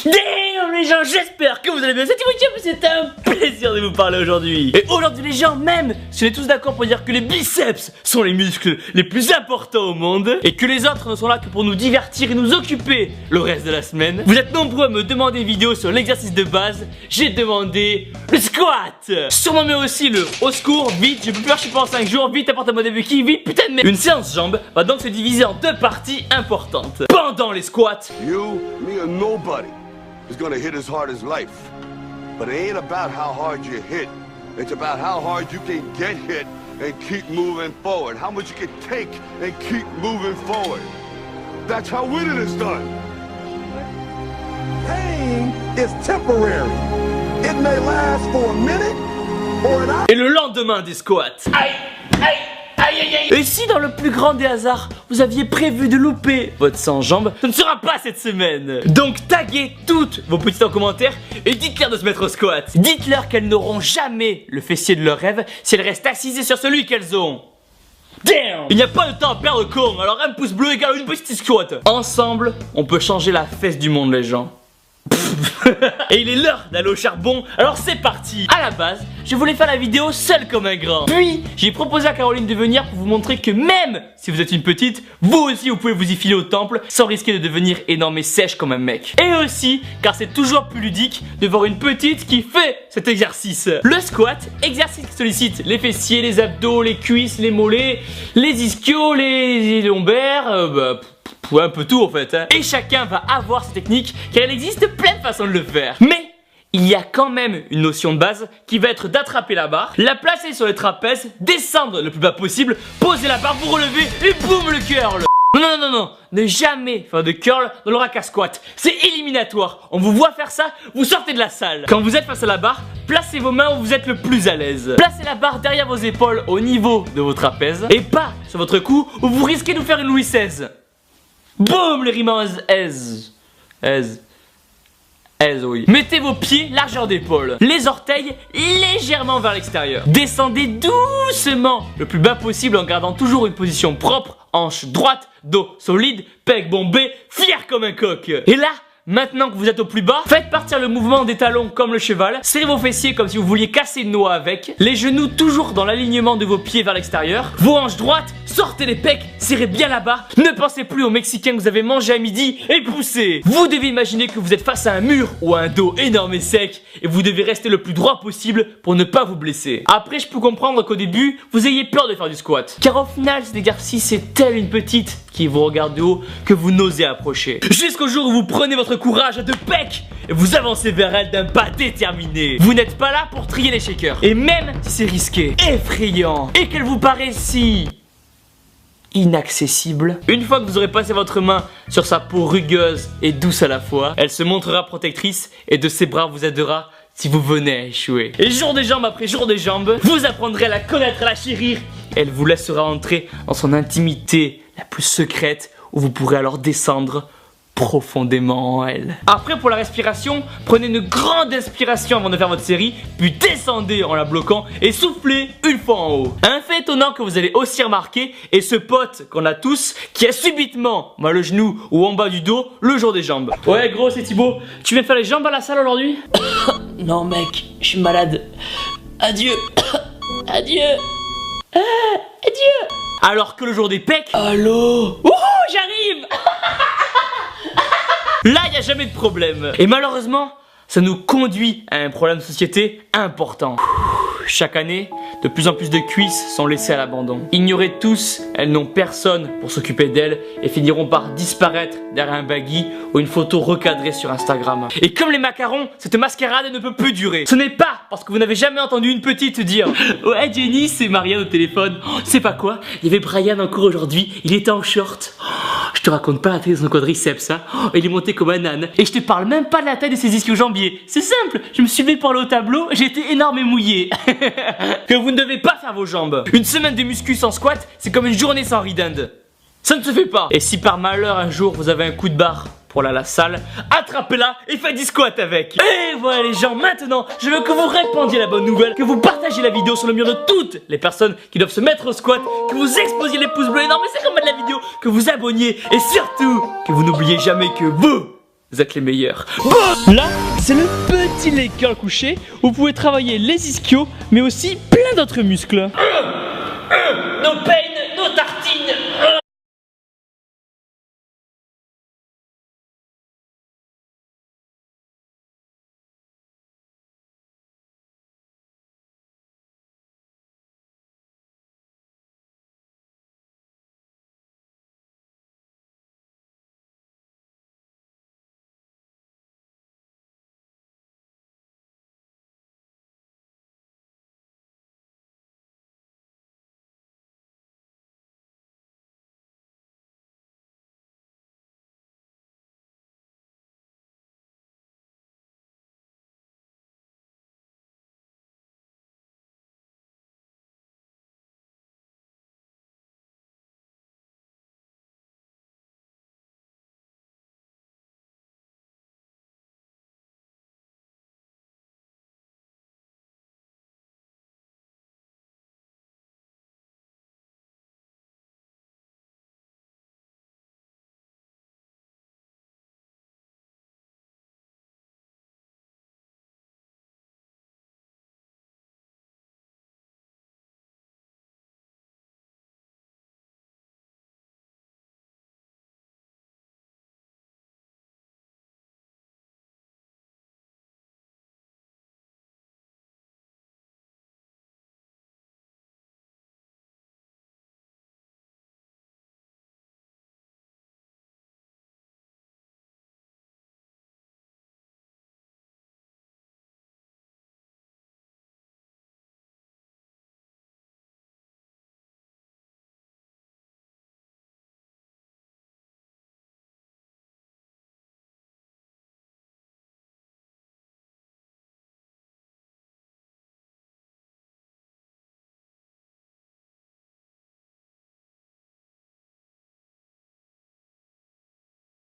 Damn les gens, j'espère que vous allez bien. C'est un plaisir de vous parler aujourd'hui. Et aujourd'hui les gens, même si on est tous d'accord pour dire que les biceps sont les muscles les plus importants au monde et que les autres ne sont là que pour nous divertir et nous occuper le reste de la semaine, vous êtes nombreux à me demander une vidéo sur l'exercice de base. J'ai demandé le squat. Surnommé aussi le au secours, vite, je peux plus marcher pendant 5 jours, vite apporte-moi des béquilles, vite putain de merde. Une séance jambes va donc se diviser en deux parties importantes. Pendant les squats, You, me or nobody is gonna hit as hard as life. But it ain't about how hard you hit. It's about how hard you can get hit and keep moving forward. How much you can take and keep moving forward. That's how winning is done. Pain is temporary. It may last for a minute or an hour. et le lendemain des squats. Aïe, aïe. Aïe, aïe, aïe. Et si dans le plus grand des hasards, vous aviez prévu de louper votre 100 jambes, ce ne sera pas cette semaine. Donc taguez toutes vos petites en commentaire et dites-leur de se mettre au squat. Dites-leur qu'elles n'auront jamais le fessier de leur rêve si elles restent assises sur celui qu'elles ont. Damn. Il n'y a pas de temps à perdre con, alors un pouce bleu égale une petite squat. Ensemble, on peut changer la fesse du monde les gens. Et il est l'heure d'aller au charbon, alors c'est parti. À la base, je voulais faire la vidéo seul comme un grand. Puis, j'ai proposé à Caroline de venir pour vous montrer que même si vous êtes une petite, vous aussi vous pouvez vous y filer au temple sans risquer de devenir énorme et sèche comme un mec. Et aussi, car c'est toujours plus ludique de voir une petite qui fait cet exercice. Le squat, exercice qui sollicite les fessiers, les abdos, les cuisses, les mollets, les ischios, les lombaires, un peu tout en fait hein. Et chacun va avoir sa technique car il existe plein de façons de le faire. Mais il y a quand même une notion de base qui va être d'attraper la barre, la placer sur les trapèzes, descendre le plus bas possible, poser la barre, vous relever et boum le curl. Non, ne jamais faire de curl dans le rack à squat. C'est éliminatoire. On vous voit faire ça, vous sortez de la salle. Quand vous êtes face à la barre, placez vos mains où vous êtes le plus à l'aise. Placez la barre derrière vos épaules au niveau de vos trapèzes et pas sur votre cou où vous risquez de vous faire une Louis XVI. Boum les rimanges oui. Mettez vos pieds largeur d'épaule, les orteils légèrement vers l'extérieur. Descendez doucement le plus bas possible en gardant toujours une position propre, hanche droite, dos solide, pec bombé, fier comme un coq. Et là, maintenant que vous êtes au plus bas, faites partir le mouvement des talons comme le cheval, serrez vos fessiers comme si vous vouliez casser une noix avec, les genoux toujours dans l'alignement de vos pieds vers l'extérieur, vos hanches droites, sortez les pecs, serrez bien là-bas, ne pensez plus aux Mexicains que vous avez mangé à midi et poussez. Vous devez imaginer que vous êtes face à un mur ou à un dos énorme et sec et vous devez rester le plus droit possible pour ne pas vous blesser. Après, je peux comprendre qu'au début, vous ayez peur de faire du squat, car au final, cet exercice est tel une petite qui vous regarde de haut que vous n'osez approcher. Jusqu'au jour où vous prenez votre courage à deux pecs et vous avancez vers elle d'un pas déterminé. Vous n'êtes pas là pour trier les shakers. Et même si c'est risqué, effrayant et qu'elle vous paraît si inaccessible, une fois que vous aurez passé votre main sur sa peau rugueuse et douce à la fois, elle se montrera protectrice et de ses bras vous aidera si vous venez à échouer. Et jour des jambes après jour des jambes, vous apprendrez à la connaître, à la chérir. Elle vous laissera entrer dans son intimité la plus secrète où vous pourrez alors descendre profondément en elle. Après, pour la respiration, prenez une grande inspiration avant de faire votre série, puis descendez en la bloquant et soufflez une fois en haut. Un fait étonnant que vous allez aussi remarquer est ce pote qu'on a tous qui a subitement mal au genou ou en bas du dos le jour des jambes. Ouais gros, c'est Thibaut, tu viens faire les jambes à la salle aujourd'hui? Non mec, je suis malade. Adieu. Adieu. Adieu. Alors que le jour des pecs, allô. Wouhou, j'arrive. Là, il n'y a jamais de problème. Et malheureusement, ça nous conduit à un problème de société important. Chaque année, de plus en plus de cuisses sont laissées à l'abandon. Ignorées tous, elles n'ont personne pour s'occuper d'elles et finiront par disparaître derrière un baggy ou une photo recadrée sur Instagram. Et comme les macarons, cette mascarade ne peut plus durer. Ce n'est pas parce que vous n'avez jamais entendu une petite dire « Ouais Jenny, c'est Marianne au téléphone. Oh, c'est pas quoi, il y avait Brian encore aujourd'hui, il était en short. Oh, je te raconte pas la taille de son quadriceps, hein. Oh, il est monté comme un âne. Et je te parle même pas de la taille de ses ischio-jambiers. C'est simple, je me suis levé pour aller au tableau, j'ai été énorme et mouillé. » Que vous ne devez pas faire vos jambes. Une semaine de muscu sans squat, c'est comme une journée sans riz d'Inde. Ça ne se fait pas. Et si par malheur un jour vous avez un coup de barre pour aller à la salle, attrapez-la et faites du squat avec. Et voilà les gens, maintenant je veux que vous répandiez la bonne nouvelle, que vous partagiez la vidéo sur le mur de toutes les personnes qui doivent se mettre au squat, que vous exposiez les pouces bleus énormes, mais c'est comme de la vidéo, que vous abonniez et surtout que vous n'oubliez jamais que vous Vous êtes les meilleurs. Là, c'est le petit Laker couché où vous pouvez travailler les ischios, mais aussi plein d'autres muscles. No pain,